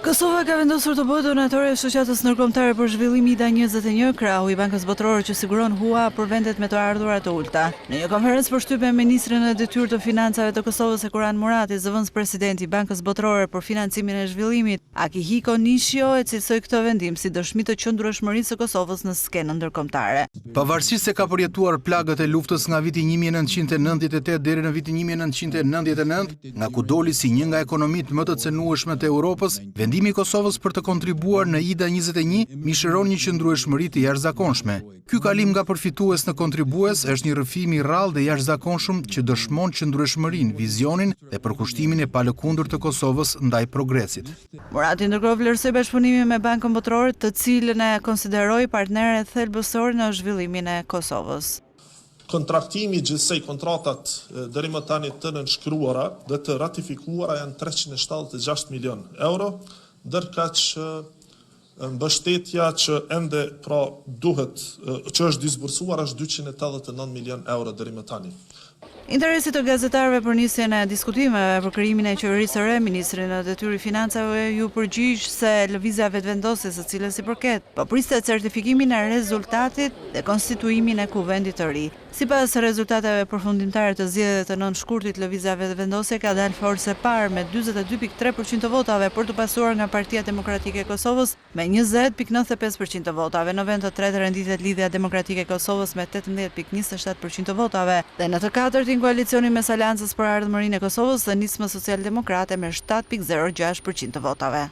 Kosova ka vendosur të bëhet donatore e shoqatës ndërkombëtare për zhvillim IDA-21, krahu i Bankës Botërore që siguron hua për vendet me të ardhura të ulta. Në një konferencë përshtypje me ministrin e detyrë të financave të Kosovës Ekuran Murati, zëvendës presidenti i Bankës Botërore për financimin e zhvillimit, Akihiko Nishio, e cilësoi këtë vendim si dëshmi të qëndrueshmërisë së Kosovës në skenën ndërkombëtare. Pavarësisht se ka përjetuar plagët e luftës nga viti 1998 deri në vitin 1999, nga ku doli si një nga ekonomitë më të cenueshme të Europës, vendimi i Kosovës për të kontribuar në IDA-21 mishëron një qëndrueshmëri të jashtëzakonshme. Ky kalim nga përfitues në kontribues është një rrëfim i rrallë dhe jashtëzakonshëm që dëshmon qëndrueshmërinë, vizionin dhe përkushtimin e palëkundur të Kosovës ndaj progresit. Murati ndërkohë vlerësoi bashkëpunimin me Bankën Botërore, të cilën e konsideroi partnere thelbësor në zhvillimin e Kosovës. Kontraktimi gjithsej kontratat deri më tani të nënshkruara dhe të ratifikuara janë 376 milion euro, ndërka që mbështetja që ende pra duhet që është disbursuar është 289 milion euro deri më tani. Interesi të gazetarëve për nisjen e diskutimeve për krijimin e qeverisë së re, ministri në detyrë financave ju përgjigj se lëvizja vetëvendosje së cilës i përket, po priste certifikimin e rezultatit dhe konstituimin e kuvendit të ri. Sipas rezultateve përfundimtare të zgjedhjeve të 9 shkurtit, lëvizja vetëvendosje ka dalë forcë e parë me 42.3% të votave për të pasuar nga Partia Demokratike e Kosovës me 20.95% të votave. Në vend të tretë renditet Lidhja Demokratike e Kosovës me 18.27% të votave dhe në të katërtin koalicioni mes Aleancës për Ardhmërinë e Kosovës dhe Nismës Socialdemokrate me 7.06% të votave.